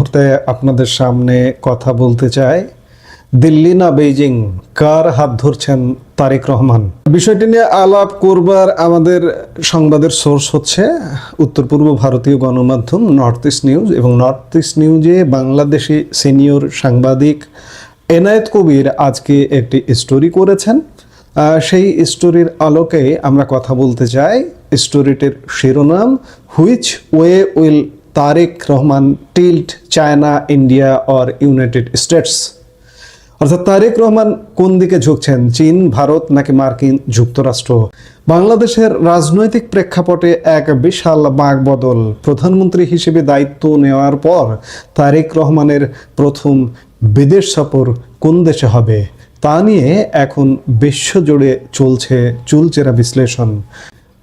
মুহূর্তে আপনাদের সামনে কথা বলতে চাই, দিল্লি না বেইজিং, কার হাত ধরছেন তারেক রহমান? বিষয়টি নিয়ে আলাপ করবার আমাদের সংবাদের সোর্স হচ্ছে উত্তর পূর্ব ভারতীয় গণমাধ্যম নর্থ ইস্ট নিউজ, এবং নর্থ ইস্ট নিউজে বাংলাদেশি সিনিয়র সাংবাদিক এনায়েত কবির আজকে একটি স্টোরি করেছেন। সেই স্টোরির আলোকে আমরা কথা বলতে চাই। স্টোরিটির শিরোনাম, which way will Tarique Rahman tilt China, India or United States? অর্থাৎ তারেক রহমান কোন দিকে ঝুঁকছেন, চীন, ভারত নাকি মার্কিন যুক্তরাষ্ট্র? বাংলাদেশের রাজনৈতিক প্রেক্ষাপটে এক বিশাল বাঁকবদল। প্রধানমন্ত্রী হিসেবে দায়িত্ব নেওয়ার পর তারেক রহমানের প্রথম বিদেশ সফর কোন দেশে হবে তা নিয়ে এখন বিশ্বজুড়ে চলছে চুলচেরা বিশ্লেষণ।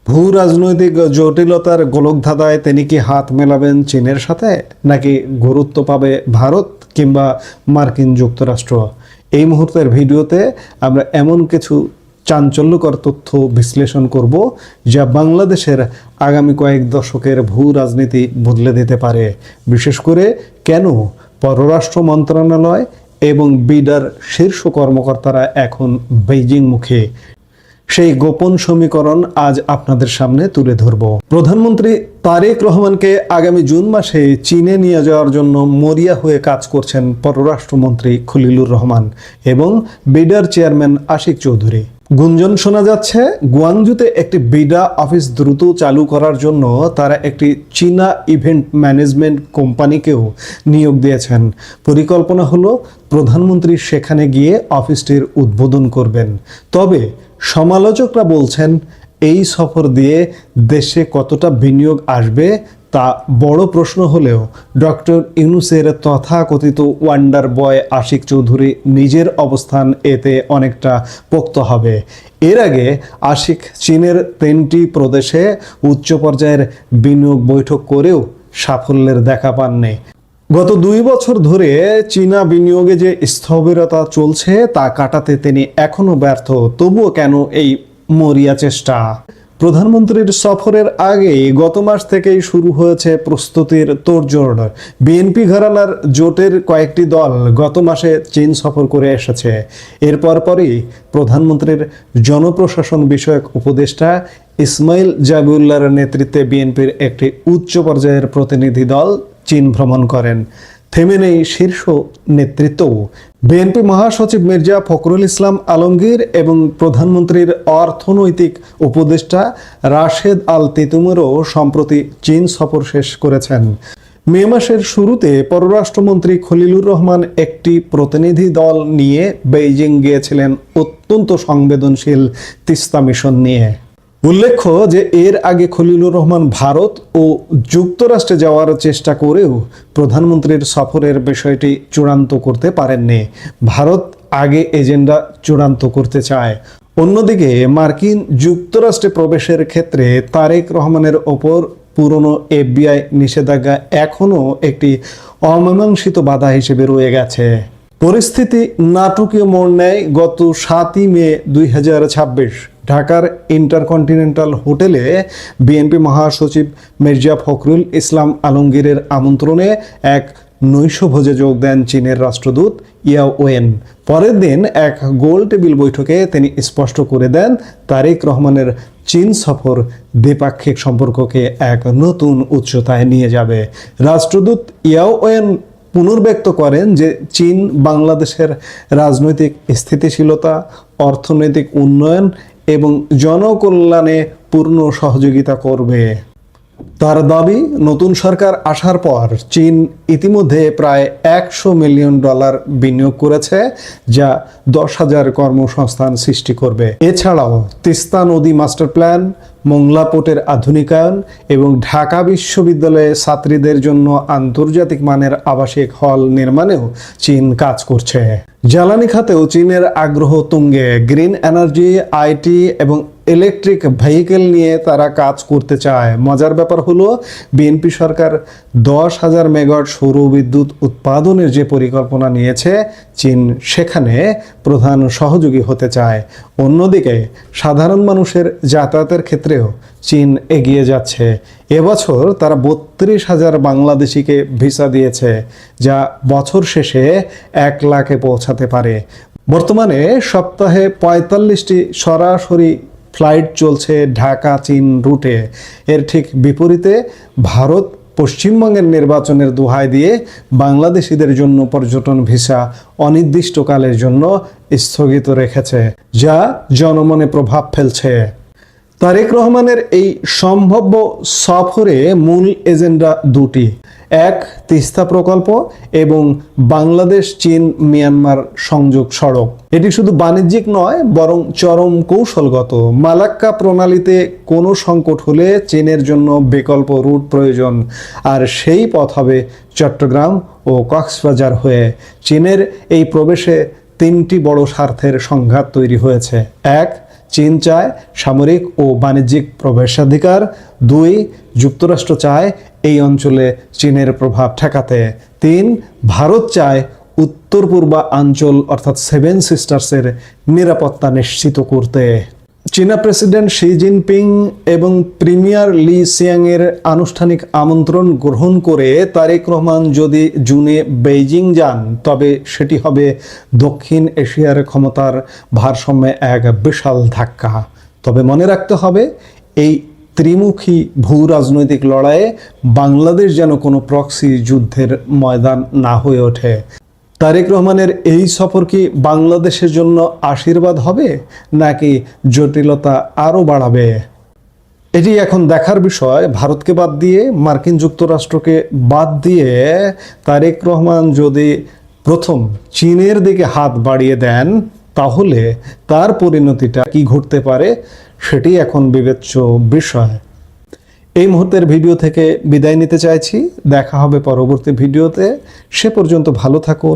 ভূ রাজনৈতিক জটিলতার গোলকধাঁধায় তিনি কি হাত মেলাবেন চীনের সাথে, নাকি গুরুত্ব পাবে ভারত কিংবা মার্কিন যুক্তরাষ্ট্র? এই মুহূর্তের ভিডিওতে আমরা এমন কিছু চাঞ্চল্যকর তথ্য বিশ্লেষণ করব যা বাংলাদেশের আগামী কয়েক দশকের ভূ রাজনীতি বদলে দিতে পারে। বিশেষ করে কেন পররাষ্ট্র মন্ত্রণালয় এবং বিডার শীর্ষ কর্মকর্তারা এখন বেইজিং মুখে, সেই গোপন সমীকরণ আজ আপনাদের সামনে তুলে ধরব। প্রধানমন্ত্রী তারেক রহমানকে আগামী জুন মাসে চীনে নিয়ে যাওয়ার জন্য মরিয়া হয়ে কাজ করছেন পররাষ্ট্রমন্ত্রী খলিলুর রহমান এবং বিডার চেয়ারম্যান আশিক চৌধুরী। গুঞ্জন শোনা যাচ্ছে গুয়াংজুতে একটি বিডা অফিস দ্রুত চালু করার জন্য তারা একটি চীনা ইভেন্ট ম্যানেজমেন্ট কোম্পানিকেও নিয়োগ দিয়েছেন। পরিকল্পনা হলো প্রধানমন্ত্রী সেখানে গিয়ে অফিসটির উদ্বোধন করবেন। তবে সমালোচকরা বলছেন এই সফর দিয়ে দেশে কতটা বিনিয়োগ আসবে তা বড় প্রশ্ন হলেও ডক্টর ইউনূসের তথাকথিত ওয়ান্ডার বয় আশিক চৌধুরী নিজের অবস্থান এতে অনেকটা পোক্ত হবে। এর আগে আশিক চীনের 3টি প্রদেশে উচ্চ পর্যায়ের বিনিয়োগ বৈঠক করেও সাফল্যের দেখা পাননি। গত 2 বছর ধরে চীনা বিনিয়োগে যে স্থবিরতা চলছে তা কাটাতে তিনি এখনো ব্যর্থ। তবুও কেন এই মরিয়া চেষ্টা? প্রধানমন্ত্রীর সফরের আগে গত মাস থেকেই শুরু হয়েছে প্রস্তুতির তোড়জোড়। বিএনপি ঘরানার জোটের কয়েকটি দল গত মাসে চীন সফর করে এসেছে। এরপর পরই প্রধানমন্ত্রীর জনপ্রশাসন বিষয়ক উপদেষ্টা ইসমাইল জাবিউল্লাহর নেতৃত্বে বিএনপির একটি উচ্চ পর্যায়ের প্রতিনিধি দল চীন ভ্রমণ করেন। থেমে নেই শীর্ষ নেতৃত্বও। বিএনপি মহাসচিব মির্জা ফখরুল ইসলাম আলমগীর এবং প্রধানমন্ত্রীর অর্থনৈতিক উপদেষ্টা রাশেদ আল তিতুমিরও সম্প্রতি চীন সফর শেষ করেছেন। মে মাসের শুরুতে পররাষ্ট্রমন্ত্রী খলিলুর রহমান একটি প্রতিনিধি দল নিয়ে বেইজিং গিয়েছিলেন অত্যন্ত সংবেদনশীল তিস্তা মিশন নিয়ে। উল্লেখ্য যে এর আগে খলিলুর রহমান ভারত ও যুক্তরাষ্ট্রে যাওয়ার চেষ্টা করেও প্রধানমন্ত্রীর সফরের বিষয়টি চূড়ান্ত করতে পারেননি। ভারত আগে এজেন্ডা চূড়ান্ত করতে চায়। অন্যদিকে মার্কিন যুক্তরাষ্ট্রে প্রবেশের ক্ষেত্রে তারেক রহমানের ওপর পুরনো এফবিআই নিষেধাজ্ঞা এখনও একটি অমীমাংসিত বাধা হিসেবে রয়ে গেছে। পরিস্থিতি নাটকীয় মোড় নেয় গত 7ই মে 2026। ঢাকার ইন্টারকন্টিনেন্টাল হোটেলে বিএনপি মহাসচিব মির্জা ফখরুল ইসলাম আলমগীরের আমন্ত্রণে এক নৈশভোজে যোগ দেন চীনের রাষ্ট্রদূত ইয়াও ওয়েন। পরের দিন এক গোল টেবিল বৈঠকে তিনি স্পষ্ট করে দেন তারেক রহমানের চীন সফর দ্বিপাক্ষিক সম্পর্ককে এক নতুন উচ্চতায় নিয়ে যাবে। রাষ্ট্রদূত ইয়াও ওয়েন পুনর্ব্যক্ত করেন যে চীন বাংলাদেশের রাজনৈতিক স্থিতিশীলতা, অর্থনৈতিক উন্নয়ন এবং জনকল্যাণে পূর্ণ সহযোগিতা করবে। তার দাবি, নতুন সরকার আসার পর চীন ইতিমধ্যে প্রায় $100 মিলিয়ন বিনিয়োগ করেছে, যা 10,000 কর্মসংস্থান সৃষ্টি করবে। এছাড়াও তিস্তা নদী মাস্টার প্ল্যান, মোংলা পোর্টের আধুনিকায়ন এবং ঢাকা বিশ্ববিদ্যালয়ে ছাত্রীদের জন্য আন্তর্জাতিক মানের আবাসিক হল নির্মাণেও চীন কাজ করছে। জ্বালানি খাতেও চীনের আগ্রহ তুঙ্গে। গ্রিন এনার্জি, আইটি এবং ইলেকট্রিক ভেহিকেল নিয়ে তারা কাজ করতে চায়। মজার ব্যাপার হলো বিএনপি সরকার 10,000 মেগাওয়াট সৌর বিদ্যুৎ উৎপাদনের যে পরিকল্পনা নিয়েছে, চীন সেখানে প্রধান সহযোগী হতে চায়। অন্যদিকে সাধারণ মানুষের যাতায়াতের ক্ষেত্রে ক্ষেত্রেও চীন এগিয়ে যাচ্ছে। এবছর তারা 32,000 বাংলাদেশিকে ভিসা দিয়েছে, যা বছর শেষে 1 লাখে পৌঁছাতে পারে। বর্তমানে সপ্তাহে 45টি সরাসরি ফ্লাইট চলছে ঢাকা চীন রুটে। এর ঠিক বিপরীতে ভারত পশ্চিমবঙ্গের নির্বাচনের দোহাই দিয়ে বাংলাদেশিদের জন্য পর্যটন ভিসা অনির্দিষ্টকালের জন্য স্থগিত রেখেছে, যা জনমনে প্রভাব ফেলছে। তারেক রহমানের এই সম্ভাব্য সফরে মূল এজেন্ডা দুটি: এক, তিস্তা প্রকল্প এবং বাংলাদেশ চীন মিয়ানমার সংযোগ সড়ক। এটি শুধু বাণিজ্যিক নয়, বরং চরম কৌশলগত। মালাক্কা প্রণালীতে কোনো সংকট হলে চীনের জন্য বিকল্প রুট প্রয়োজন, আর সেই পথ হবে চট্টগ্রাম ও কক্সবাজার হয়ে। চীনের এই প্রবেশে 3টি বড় স্বার্থের সংঘাত তৈরি হয়েছে। এক, চীন চায় সামরিক ও বাণিজ্যিক প্রবেশাধিকার। 2, যুক্তরাষ্ট্র চায় এই অঞ্চলে চীনের প্রভাব ঠেকাতে। 3, ভারত চায় উত্তর পূর্বাঞ্চল অর্থাৎ 7 সিস্টার্সের নিরাপত্তা নিশ্চিত করতে। চীনা প্রেসিডেন্ট শি জিনপিং এবং প্রিমিয়ার লি সিয়াংয়ের আনুষ্ঠানিক আমন্ত্রণ গ্রহণ করে তারেক রহমান যদি জুনে বেইজিং যান, তবে সেটি হবে দক্ষিণ এশিয়ার ক্ষমতার ভারসাম্যে এক বিশাল ধাক্কা। তবে মনে রাখতে হবে, এই ত্রিমুখী ভূ রাজনৈতিক লড়াইয়ে বাংলাদেশ যেন কোনো প্রক্সি যুদ্ধের ময়দান না হয়ে ওঠে। তারেক রহমানের এই সফর কি বাংলাদেশের জন্য আশীর্বাদ হবে, নাকি জটিলতা আরও বাড়াবে? এটি এখন দেখার বিষয়। ভারতকে বাদ দিয়ে, মার্কিন যুক্তরাষ্ট্রকে বাদ দিয়ে তারেক রহমান যদি প্রথম চীনের দিকে হাত বাড়িয়ে দেন, তাহলে তার পরিণতিটা কি ঘটতে পারে সেটি এখন বিবেচ্য বিষয়। এই মুহূর্তের ভিডিও থেকে বিদায় নিতে চাইছি। দেখা হবে পরবর্তী ভিডিওতে। সে পর্যন্ত ভালো থাকুন।